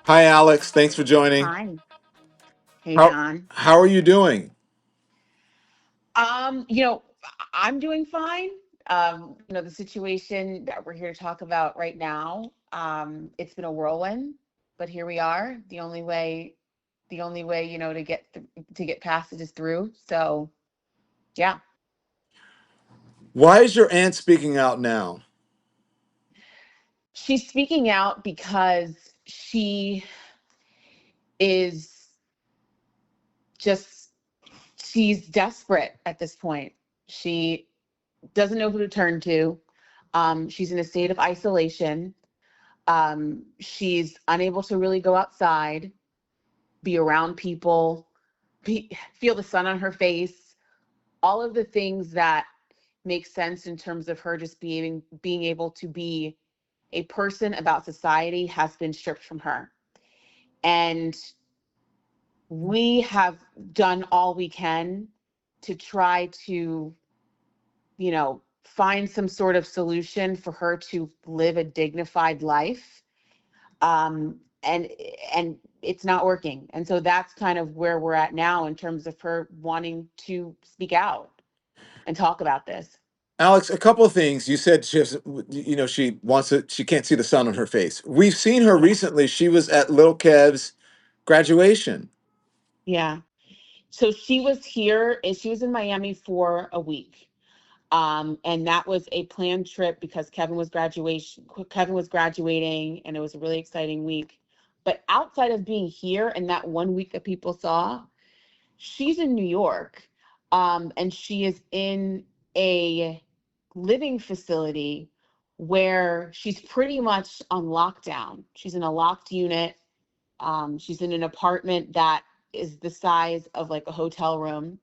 Hi, Alex. Thanks for joining. Hi. Hey, How John. how are you doing? Um, you know, I'm doing fine. The situation that we're here to talk about right now, it's been a whirlwind, but here we are. The only way, to get past it is through. So, yeah. Why is your aunt speaking out now? She's speaking out because she is just she's desperate at this point. She doesn't know who to turn to. She's in a state of isolation. She's unable to really go outside, be around people, feel the sun on her face, all of the things that make sense in terms of her just being able to be a person about society has been stripped from her. And we have done all we can to try to, find some sort of solution for her to live a dignified life. And it's not working. And so that's kind of where we're at now in terms of her wanting to speak out and talk about this. Alex, a couple of things. You said she can't see the sun on her face. We've seen her Yeah. recently. She was at Little Kev's graduation. Yeah. So she was here and she was in Miami for a week. And that was a planned trip because Kevin was graduating and it was a really exciting week. But outside of being here and that one week that people saw, she's in New York, and she is in a living facility where she's pretty much on lockdown. She's in a locked unit. She's in an apartment that is the size of like a hotel room.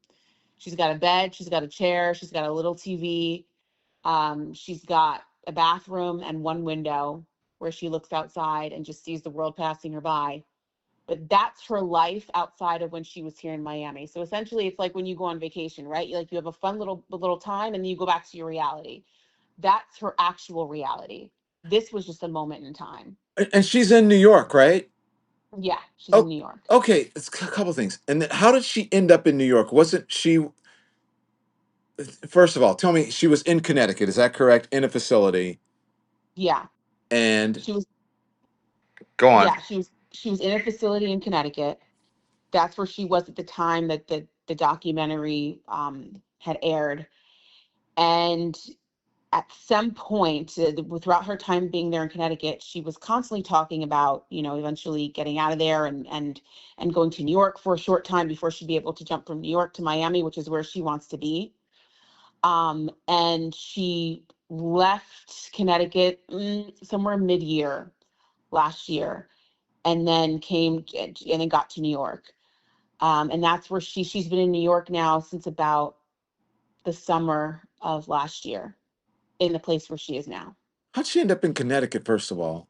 She's got a bed, she's got a chair, she's got a little TV. She's got a bathroom and one window where she looks outside and just sees the world passing her by. But that's her life outside of when she was here in Miami. So essentially it's like when you go on vacation, right? You have a fun little time and then you go back to your reality. That's her actual reality. This was just a moment in time. And she's in New York, right? Yeah, she's in Oh, New York. okay. It's a couple of things. And then how did she end up in New York? Wasn't she, first of all, tell me, she was in Connecticut. Is that correct? In a facility. Yeah. And She was go on. yeah, she was in a facility in Connecticut. That's where she was at the time that the documentary had aired. And at some point, throughout her time being there in Connecticut, she was constantly talking about, eventually getting out of there and going to New York for a short time before she'd be able to jump from New York to Miami, which is where she wants to be. And she left Connecticut somewhere mid-year last year, and then and then got to New York. And that's where she's been in New York now since about the summer of last year, in the place where she is now. How'd she end up in Connecticut, first of all,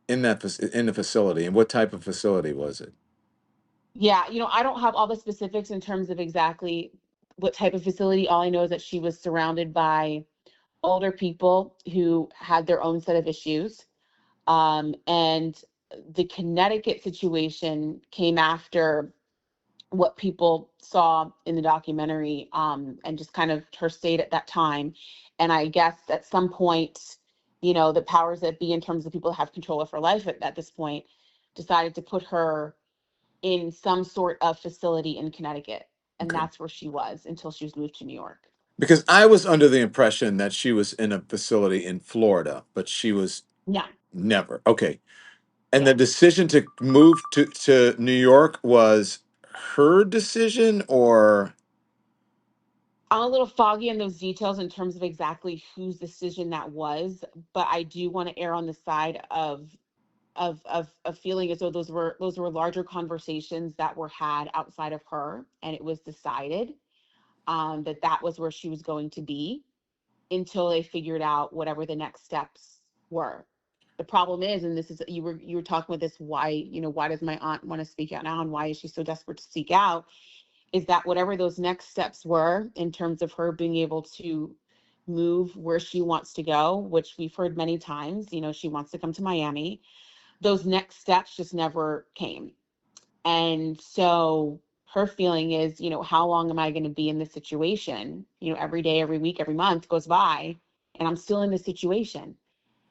in the facility? And what type of facility was it? Yeah, I don't have all the specifics in terms of exactly what type of facility. All I know is that she was surrounded by older people who had their own set of issues. And the Connecticut situation came after what people saw in the documentary, and just kind of her state at that time. And I guess at some point, the powers that be in terms of people that have control of her life at this point decided to put her in some sort of facility in Connecticut. And Okay. that's where she was until she was moved to New York. Because I was under the impression that she was in a facility in Florida, but she was Yeah, never. Okay. And the yeah. decision to move to New York was her decision, or I'm a little foggy on those details in terms of exactly whose decision that was, but I do want to err on the side of feeling as though those were larger conversations that were had outside of her, and it was decided that that was where she was going to be until they figured out whatever the next steps were. The problem is, and this is, you were talking with this, why does my aunt want to speak out now and why is she so desperate to speak out, is that whatever those next steps were in terms of her being able to move where she wants to go, which we've heard many times, she wants to come to Miami. those next steps just never came. And so her feeling is, how long am I going to be in this situation? Every day, every week, every month goes by, and I'm still in this situation.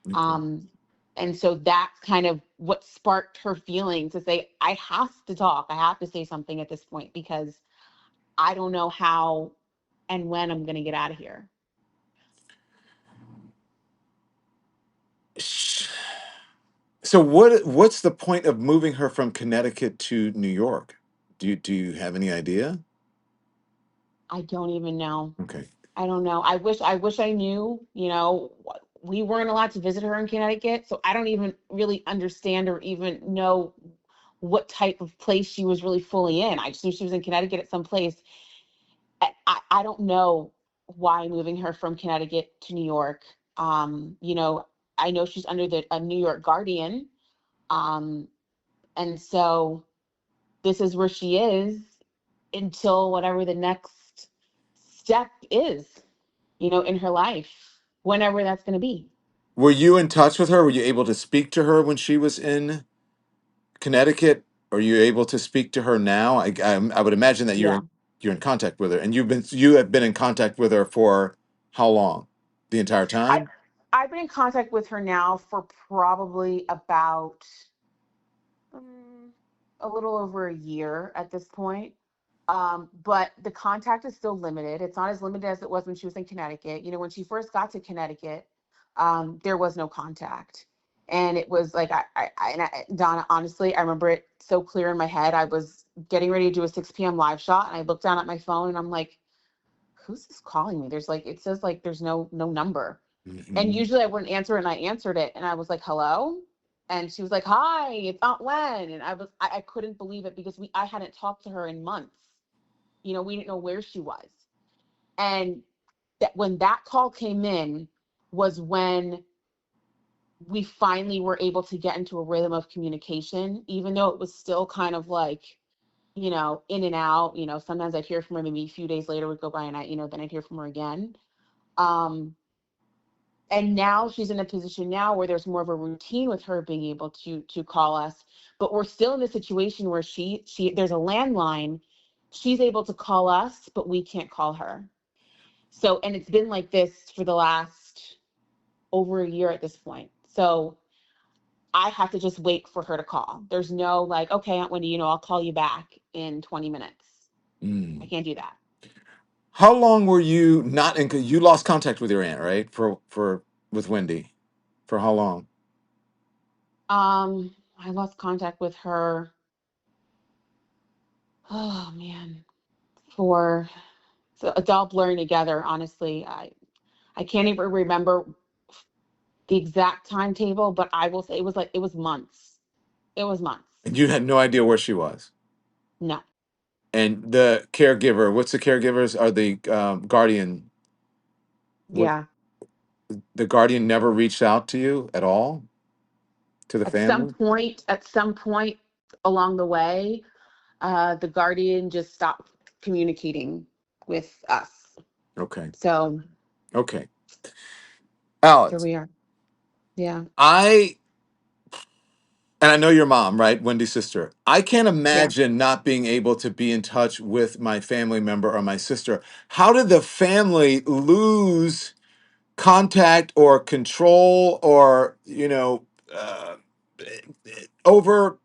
Okay. Um, and so that's kind of what sparked her feelings to say, I have to talk. I have to say something at this point because I don't know how and when I'm going to get out of here. So what's the point of moving her from Connecticut to New York? Do you have any idea? I don't even know. Okay. I don't know. I wish I knew, we weren't allowed to visit her in Connecticut, so I don't even really understand or even know what type of place she was really fully in. I just knew she was in Connecticut at some place. I don't know why moving her from Connecticut to New York. I know she's under the a New York Guardian. Um, and so this is where she is until whatever the next step is, in her life, whenever that's going to be. Were you in touch with her? Were you able to speak to her when she was in Connecticut? Are you able to speak to her now? I would imagine that Yeah. you're in contact with her, and you have been in contact with her for how long? The entire I, time? I've been in contact with her now for probably about um, a little over a year at this point. But the contact is still limited. It's not as limited as it was when she was in Connecticut. When she first got to Connecticut, there was no contact. And it was like, Donna, honestly, I remember it so clear in my head. I was getting ready to do a 6 p.m. live shot, and I looked down at my phone and I'm like, who's this calling me? There's like, it says like there's no number. And Mhm. usually I wouldn't answer, and I answered it, and I was like, hello? And she was like, hi, it's Aunt Wen. And I couldn't believe it because I hadn't talked to her in months. We didn't know where she was. And that when that call came in was when we finally were able to get into a rhythm of communication, even though it was still kind of like, in and out. Sometimes I'd hear from her, maybe a few days later would go by, and then I'd hear from her again. Um, and now she's in a position now where there's more of a routine with her being able to call us, but we're still in a situation where she there's a landline. She's able to call us, but we can't call her. So, and it's been like this for the last over a year at this point. So I have to just wait for her to call. There's no like, okay, Aunt Wendy, I'll call you back in 20 minutes. I Mm. can't do that. How long were you not in? You lost contact with your aunt, right? For with Wendy, for how long? I lost contact with her. Oh man, for so it's all blurring together. Honestly, I can't even remember the exact timetable, but I will say it was months. It was months. And you had no idea where she was. No. And the caregiver, what's the caregivers? Are the guardian? What Yeah. the guardian never reached out to you at all, to the family? At some point along the way, the Guardian just stopped communicating with us. Okay, So okay. here Alex, we are. Yeah. I and I know your mom, right? Wendy's sister. I can't Yeah. imagine not being able to be in touch with my family member or my sister. How did the family lose contact or control or, over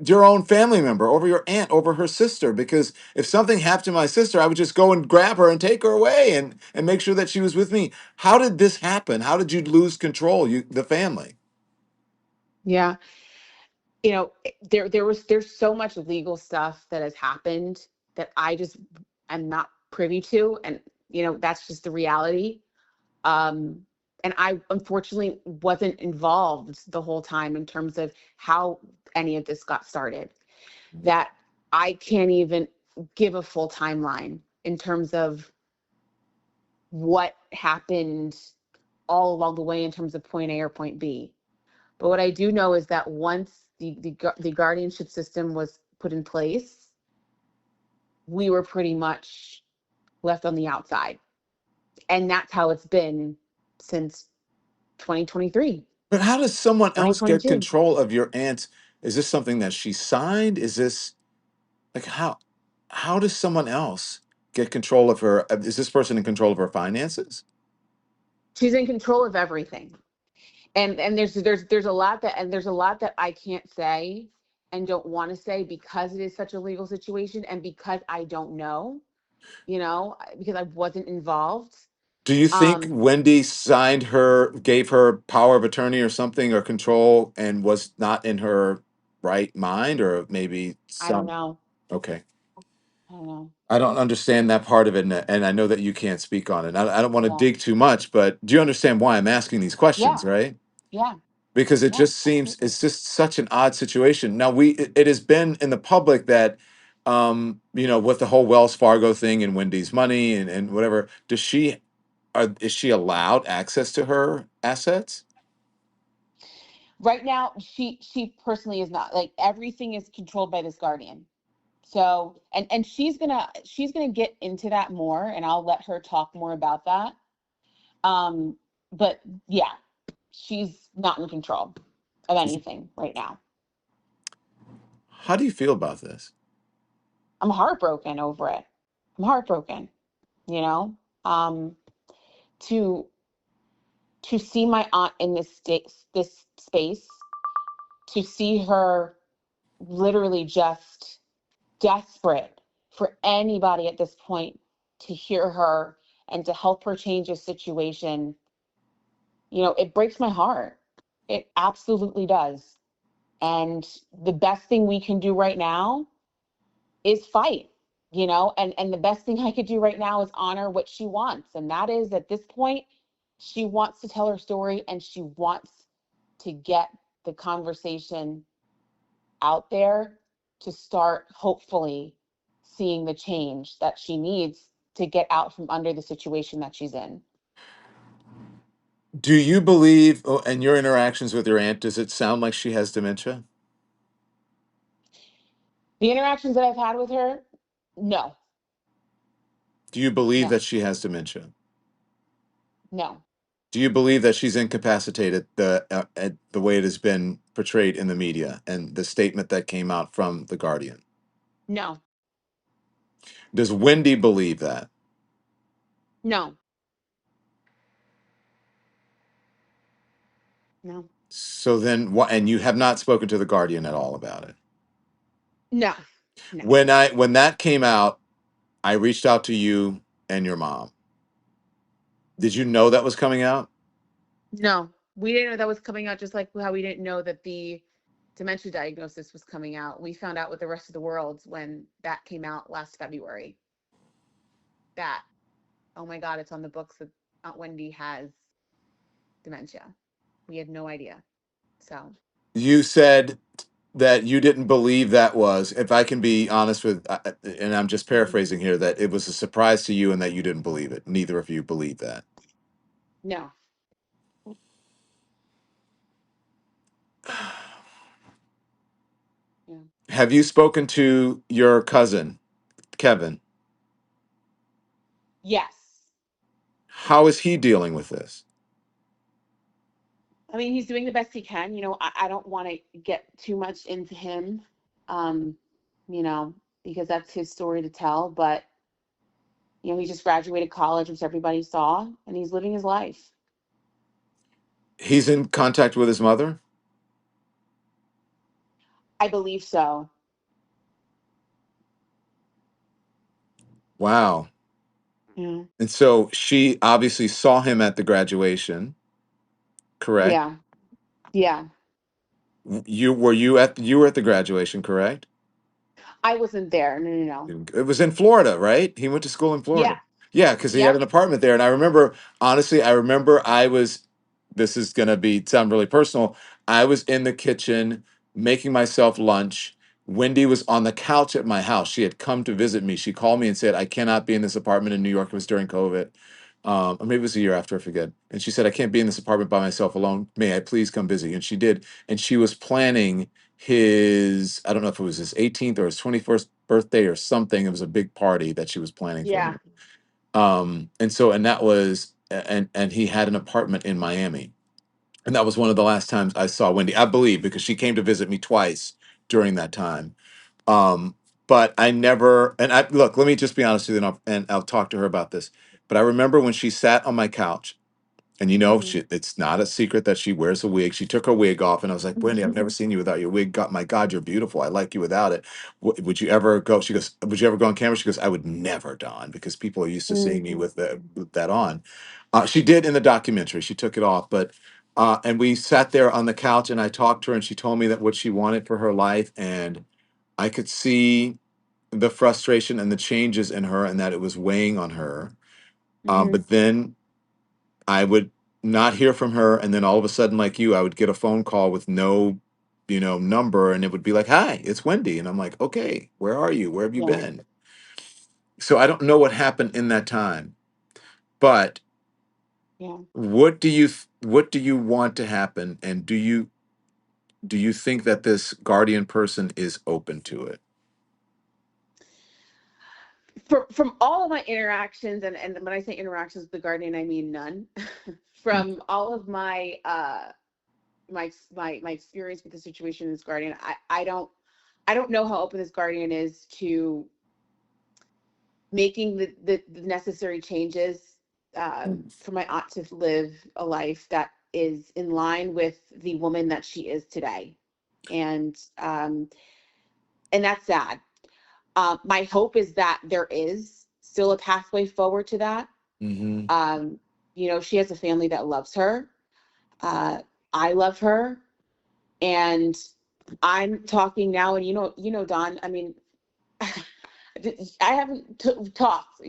your own family member, over your aunt, over her sister? Because if something happened to my sister, I would just go and grab her and take her away and make sure that she was with me. How did this happen? How did you lose control, the family? Yeah. There's so much legal stuff that has happened that I just am not privy to. And, that's just the reality. Um, and I unfortunately wasn't involved the whole time in terms of how any of this got started. That I can't even give a full timeline in terms of what happened all along the way in terms of point A or point B. But what I do know is that once the guardianship system was put in place, we were pretty much left on the outside. And that's how it's been since 2023. But how does someone else get 2022. control of your aunt? Is this something that she signed? Is this like how does someone else get control of her? Is this person in control of her finances? She's in control of everything. And there's a lot that and there's a lot that I can't say and don't want to say because it is such a legal situation and because I don't know, because I wasn't involved. Do you think Um, Wendy signed her, gave her power of attorney or something or control and was not in her right mind or maybe I don't some? know. Okay. I don't know. I don't understand that part of it, and I know that you can't speak on it. I don't want to Yeah. dig too much, but do you understand why I'm asking these questions, Yeah. right? Yeah. Because it Yeah. just seems Absolutely. it's just such an odd situation. Now it has been in the public that with the whole Wells Fargo thing and Wendy's money and whatever, is she allowed access to her assets? Right now, she personally is not. Like everything is controlled by this guardian. So and she's gonna get into that more, and I'll let her talk more about that. Um, but yeah, she's not in control of anything right now. How do you feel about this? I'm heartbroken over it. I'm heartbroken, you know. Um, to to see my aunt in this space, to see her literally just desperate for anybody at this point to hear her and to help her change a situation, it breaks my heart. It absolutely does. And the best thing we can do right now is fight, and the best thing I could do right now is honor what she wants. And that is at this point, she wants to tell her story and she wants to get the conversation out there to start hopefully seeing the change that she needs to get out from under the situation that she's in. Do you believe, and your interactions with your aunt, does it sound like she has dementia? The interactions that I've had with her, no, Do you believe no, that she has dementia? no, Do you believe that she's incapacitated the way it has been portrayed in the media and the statement that came out from the Guardian? no, Does Wendy believe that? no, no, So then, what? And you have not spoken to the Guardian at all about it. no, no, When that came out, I reached out to you and your mom. Did you know that was coming out? no. We didn't know that was coming out, just like how we didn't know that the dementia diagnosis was coming out. We found out with the rest of the world when that came out last February. That, oh my God, it's on the books that Aunt Wendy has dementia. We had no idea. So, You said that you didn't believe that was, if I can be honest with, and I'm just mhm. paraphrasing here, that it was a surprise to you and that you didn't believe it. Neither of you believed that. No, yeah. Have you spoken to your cousin, Kevin? Yes. How is he dealing with this? I mean, he's doing the best he can. I don't want to get too much into him, um, you know, because that's his story to tell. But, he just graduated college, which everybody saw, and he's living his life. He's in contact with his mother? I believe so. Wow. Yeah. And so she obviously saw him at the graduation, correct? Yeah. Yeah. You were at the graduation, correct? I wasn't there. No, no, no. It was in Florida, right? He went to school in Yeah. Florida. Yeah, because he had Yep. an apartment there. And I remember, honestly, this is going to be sound really personal. I was in the kitchen making myself lunch. Wendy was on the couch at my house. She had come to visit me. She called me and said, I cannot be in this apartment in New York. It was during COVID. Or maybe it was a year after, I forget. And she said, I can't be in this apartment by myself alone. May I please come visit you? And she did. And she was planning I don't know if it was his 18th or his 21st birthday or something. It was a big party that she was planning for Yeah. him. And that was, and he had an apartment in Miami. And that was one of the last times I saw Wendy, I believe, because she came to visit me twice during that time. Um, but I never, and I look, let me just be honest with you, and I'll talk to her about this. But I remember when she sat on my couch, and Hmm. it's not a secret that she wears a wig. She took her wig off, and I was like, Wendy, I've never seen you without your wig. God, my God, you're beautiful. I like you without it. Would you ever go? She goes, would you ever go on camera? She goes, I would never, Don, because people are used to seeing me with that on. She did in the documentary. She took it off, but and we sat there on the couch, and I talked to her, and she told me that what she wanted for her life, and I could see the frustration and the changes in her, and that it was weighing on her. Hmm. But then I would not hear from her, and then all of a sudden, like you, I would get a phone call with no, number, and it would be like, "Hi, it's Wendy," and I'm like, "Okay, where are you? Where have you Yeah. been?" So I don't know what happened in that time, but Yeah. what do you want to happen, and do you think that this guardian person is open to it? From all of my interactions, and when I say interactions with the guardian, I mean none. From all of my my experience with the situation in this guardian, I don't know how open this guardian is to making the necessary changes for my aunt to live a life that is in line with the woman that she is today. And and that's sad. My hope is that there is still a pathway forward to that. Mm-hmm. um, she has a family that loves her. uh, I love her. And I'm talking now, and Don, I mean, I haven't talked,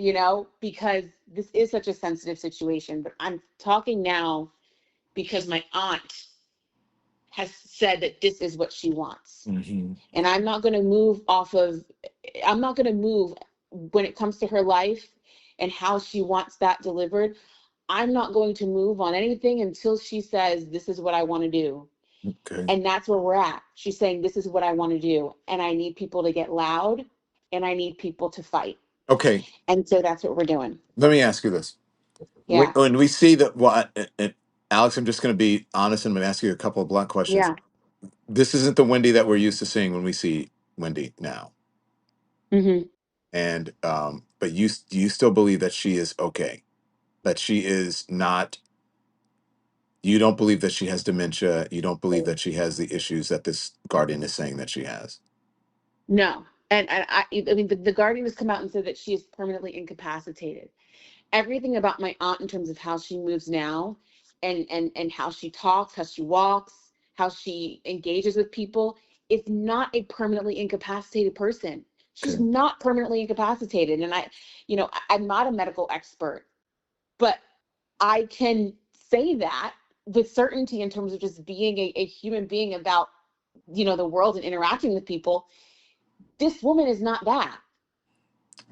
because this is such a sensitive situation, but I'm talking now because my aunt has said that this is what she wants. Mm-hmm. And I'm not going to move when it comes to her life and how she wants that delivered. I'm not going to move on anything until she says, this is what I want to do. Okay. And that's where we're at. She's saying, this is what I want to do. And I need people to get loud, and I need people to fight. Okay. And so that's what we're doing. Let me ask you this. Yeah. When we see that, well, Alex, I'm just going to be honest, and I'm going to ask you a couple of blunt questions. Yeah. This isn't the Wendy that we're used to seeing when we see Wendy now. Hmm. And but do you still believe that she is okay? That she is not. You don't believe that she has dementia. You don't believe that she has the issues that this guardian is saying that she has. No. And I mean, the Guardian has come out and said that she is permanently incapacitated. Everything about my aunt in terms of how she moves now, and how she talks, how she walks, how she engages with people, is not a permanently incapacitated person. She's Okay. not permanently incapacitated. And I'm not a medical expert, but I can say that with certainty in terms of just being a human being about, the world and interacting with people. This woman is not that,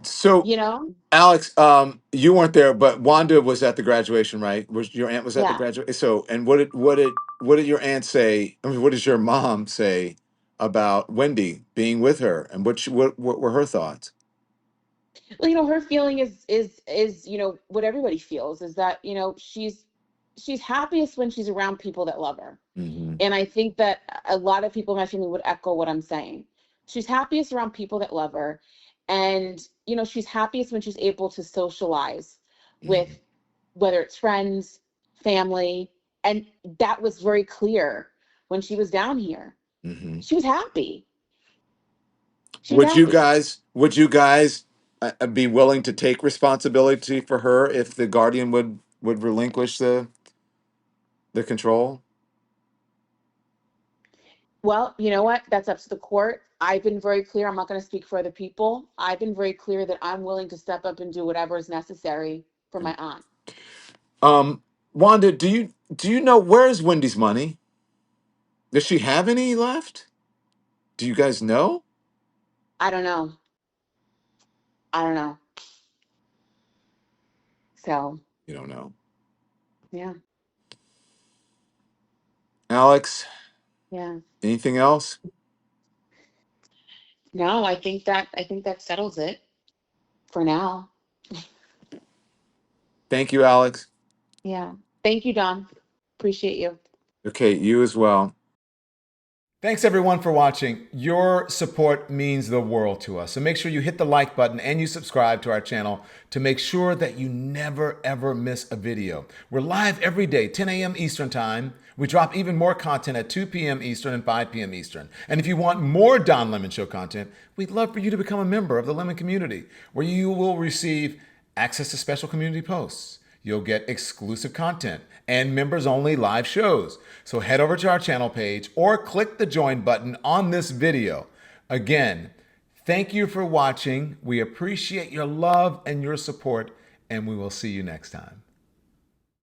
So, you know? Alex, you weren't there, but Wanda was at the graduation, right? Was your aunt was at the Yeah. graduation? So, and what did your aunt say? I mean, what does your mom say about Wendy being with her, and what were her thoughts? Well, her feeling is what everybody feels, is that she's happiest when she's around people that love her. Mm-hmm. And I think that a lot of people in my family would echo what I'm saying. She's happiest around people that love her. And she's happiest when she's able to socialize Mm-hmm. with, whether it's friends, family. And that was very clear when she was down here. Mm-hmm. She was happy. She was happy. Would you guys be willing to take responsibility for her if the guardian would relinquish the control? Well, you know what? That's up to the court. I've been very clear. I'm not going to speak for other people. I've been very clear that I'm willing to step up and do whatever is necessary for my aunt. Um, Wanda, do you know where is Wendy's money? Does she have any left? Do you guys know? I don't know. I don't know. So, You don't know. yeah. Alex, Yeah. anything else? No, I think that settles it for now. Thank you, Alex. Yeah. Thank you, Don. Appreciate you. Okay, you as well. Thanks everyone for watching. Your support means the world to us. So make sure you hit the like button and you subscribe to our channel to make sure that you never ever miss a video. We're live every day, 10 a.m. Eastern Time. We drop even more content at 2 p.m. Eastern and 5 p.m. Eastern. And if you want more Don Lemon Show content, we'd love for you to become a member of the Lemon community, where you will receive access to special community posts. You'll get exclusive content and members only live shows. So head over to our channel page or click the join button on this video. Again, thank you for watching. We appreciate your love and your support, and we will see you next time.